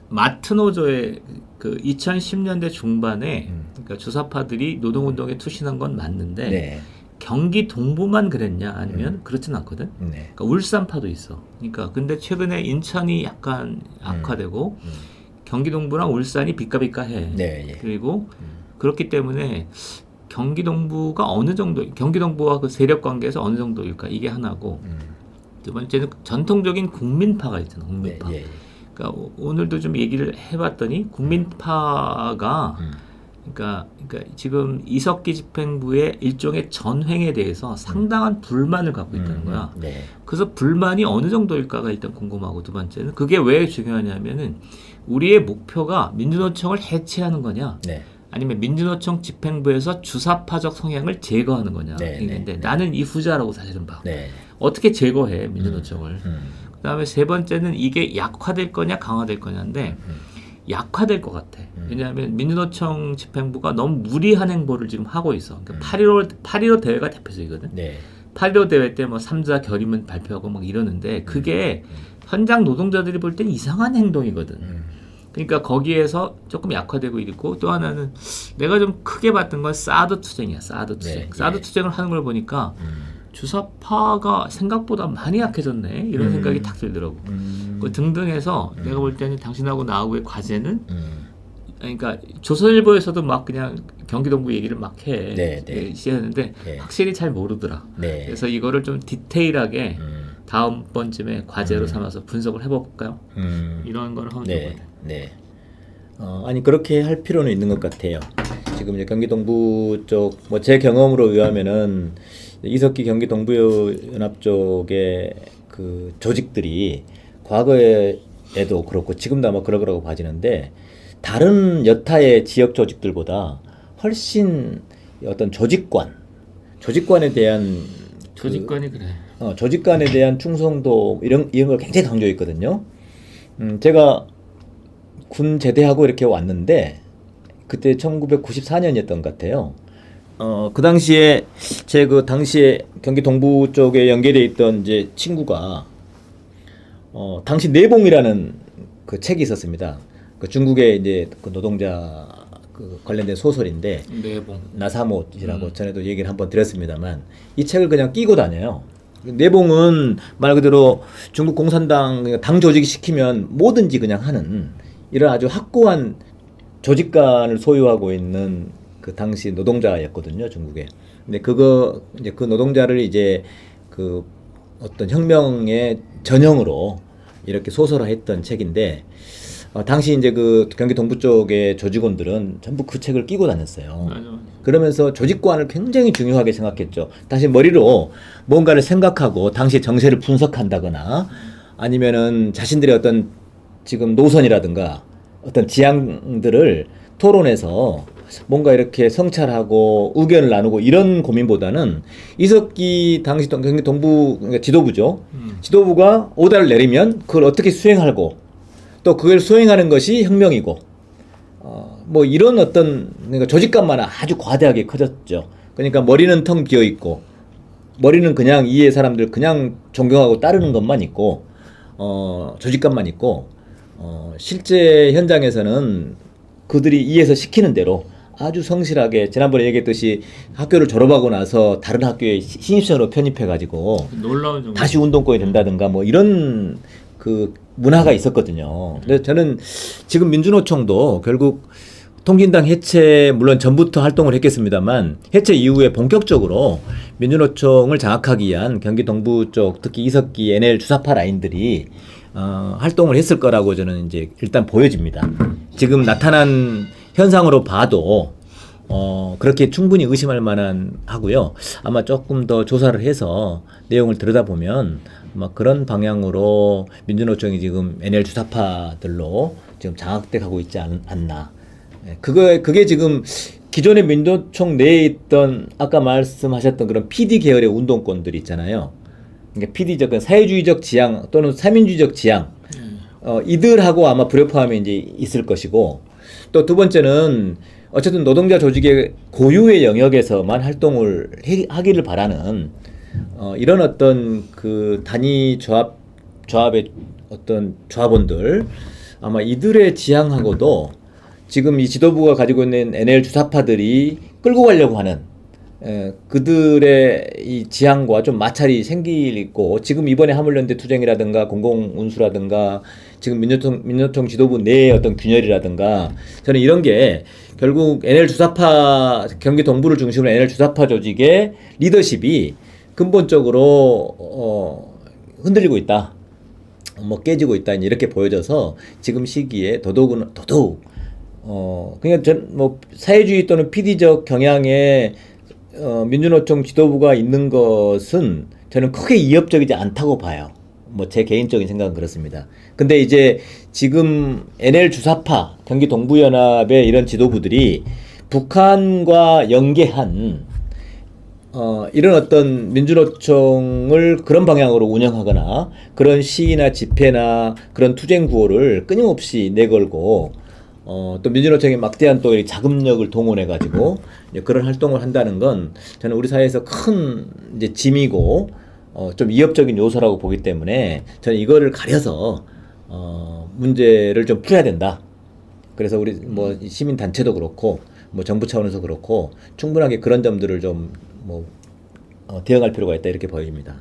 마트노조의 그 2010년대 중반에 그러니까 주사파들이 노동운동에 투신한 건 맞는데 네. 경기 동부만 그랬냐 아니면 그렇진 않거든. 네. 그러니까 울산파도 있어. 그러니까 근데 최근에 인천이 약간 악화되고 경기 동부랑 울산이 비까비까해. 네. 예. 그리고 그렇기 때문에 경기 동부가 어느 정도 경기 동부와 그 세력 관계에서 어느 정도일까 이게 하나고 두 번째는 전통적인 국민파가 있잖아. 국민파. 네. 예. 그러니까 오늘도 좀 얘기를 해봤더니 국민파가 그러니까 지금 이석기 집행부의 일종의 전횡에 대해서 상당한 불만을 갖고 있다는 거야. 네. 그래서 불만이 어느 정도일까가 일단 궁금하고 두 번째는 그게 왜 중요하냐면은 우리의 목표가 민주노총을 해체하는 거냐 네. 아니면 민주노총 집행부에서 주사파적 성향을 제거하는 거냐 네, 이건데 네. 나는 이 후자라고 사실은 봐. 네. 어떻게 제거해 민주노총을. 그 다음에 세 번째는 이게 약화될 거냐 강화될 거냐인데 약화될 것 같아. 왜냐하면 민주노총 집행부가 너무 무리한 행보를 지금 하고 있어. 그러니까 8.15 대회가 대표적이거든. 네. 8.15 대회 때 뭐 3자 결의문 발표하고 막 이러는데 그게 현장 노동자들이 볼 땐 이상한 행동이거든. 그러니까 거기에서 조금 약화되고 있고 또 하나는 내가 좀 크게 봤던 건 사드 투쟁이야. 사드 투쟁. 네, 사드 네. 투쟁을 하는 걸 보니까 주사파가 생각보다 많이 약해졌네. 이런 생각이 딱 들더라고. 그 등등해서 내가 볼 때는 당신하고 나하고의 과제는 그러니까 조선일보에서도 막 그냥 경기동부 얘기를 막 해. 네, 네. 시했는데 네. 확실히 잘 모르더라. 네. 그래서 이거를 좀 디테일하게 다음번쯤에 과제로 삼아서 분석을 해볼까요? 이런 걸 하면 좋을 것 네. 같아요. 네. 아니 그렇게 할 필요는 있는 것 같아요. 지금 이제 경기 동부 쪽 뭐 제 경험으로 의하면은 이석기 경기 동부연합 쪽의 그 조직들이 과거에도 그렇고 지금도 아마 그럴 거라고 봐지는데 다른 여타의 지역 조직들보다 훨씬 어떤 조직관에 대한 조직관이 그래. 조직관에 대한 충성도 이런 걸 굉장히 강조했거든요. 제가 군 제대하고 이렇게 왔는데 그때 1994년이었던 것 같아요. 그 당시에 제 그 당시에 경기 동부 쪽에 연계돼 있던 이제 친구가 당시 내봉이라는 그 책이 있었습니다. 그 중국의 이제 그 노동자 그 관련된 소설인데 내봉. 나사못이라고 전에도 얘기를 한번 드렸습니다만 이 책을 그냥 끼고 다녀요. 내봉은 말 그대로 중국 공산당 당 조직이 시키면 뭐든지 그냥 하는 이런 아주 확고한 조직관을 소유하고 있는 그 당시 노동자였거든요, 중국에. 근데 그거 이제 그 노동자를 이제 그 어떤 혁명의 전형으로 이렇게 소설화했던 책인데 당시 이제 그 경기 동부 쪽의 조직원들은 전부 그 책을 끼고 다녔어요. 맞아. 그러면서 조직관을 굉장히 중요하게 생각했죠. 다시 머리로 뭔가를 생각하고 당시 정세를 분석한다거나 아니면은 자신들의 어떤 지금 노선이라든가 어떤 지향들을 토론해서 뭔가 이렇게 성찰하고 의견을 나누고 이런 고민보다는 이석기 당시 경기 동부 그러니까 지도부죠. 지도부가 오다를 내리면 그걸 어떻게 수행하고 또 그걸 수행하는 것이 혁명이고 뭐 이런 어떤 그러니까 조직감만 아주 과대하게 커졌죠. 그러니까 머리는 텅 비어 있고 머리는 그냥 이해 사람들 그냥 존경하고 따르는 것만 있고 조직감만 있고 실제 현장에서는 그들이 이해서 시키는 대로 아주 성실하게 지난번에 얘기했듯이 학교를 졸업하고 나서 다른 학교에 신입생으로 편입해가지고 놀라운 정도. 다시 운동권이 된다든가 뭐 이런 그 문화가 있었거든요. 근데 저는 지금 민주노총도 결국 통진당 해체 물론 전부터 활동을 했겠습니다만 해체 이후에 본격적으로 민주노총을 장악하기 위한 경기 동부 쪽 특히 이석기 NL 주사파 라인들이 활동을 했을 거라고 저는 이제 일단 보여집니다. 지금 나타난 현상으로 봐도 그렇게 충분히 의심할 만한 하고요. 아마 조금 더 조사를 해서 내용을 들여다보면 아마 그런 방향으로 민주노총이 지금 NL 주사파들로 지금 장악돼 가고 있지 않나. 그게 지금 기존의 민주노총 내에 있던 아까 말씀하셨던 그런 PD 계열의 운동권들 있잖아요. 그러니까 PD적 사회주의적 지향 또는 사민주의적 지향 이들하고 아마 불협화음이 이제 있을 것이고 또 두 번째는 어쨌든 노동자 조직의 고유의 영역에서만 활동을 하기를 바라는 이런 어떤 그 단위 조합의 어떤 조합원들 아마 이들의 지향하고도 지금 이 지도부가 가지고 있는 NL 주사파들이 끌고 가려고 하는 그들의 이 지향과 좀 마찰이 생기고 지금 이번에 화물연대 투쟁이라든가 공공운수라든가 지금 민노총 지도부 내의 어떤 균열이라든가 저는 이런 게 결국 NL 주사파 경기 동부를 중심으로 NL 주사파 조직의 리더십이 근본적으로 흔들리고 있다. 뭐 깨지고 있다 이렇게 보여져서 지금 시기에 더더욱 그러니까 뭐 사회주의 또는 PD적 경향의 민주노총 지도부가 있는 것은 저는 크게 위협적이지 않다고 봐요. 뭐 제 개인적인 생각은 그렇습니다. 근데 이제 지금 NL 주사파 경기 동부연합의 이런 지도부들이 북한과 연계한 이런 어떤 민주노총을 그런 방향으로 운영하거나 그런 시위나 집회나 그런 투쟁 구호를 끊임없이 내걸고 또 민주노총의 막대한 또 자금력을 동원해 가지고 그런 활동을 한다는 건 저는 우리 사회에서 큰 이제 짐이고 좀 위협적인 요소라고 보기 때문에 저는 이거를 가려서 문제를 좀 풀어야 된다. 그래서 우리 뭐 시민 단체도 그렇고 뭐 정부 차원에서 그렇고 충분하게 그런 점들을 좀 뭐 대응할 필요가 있다 이렇게 보입니다.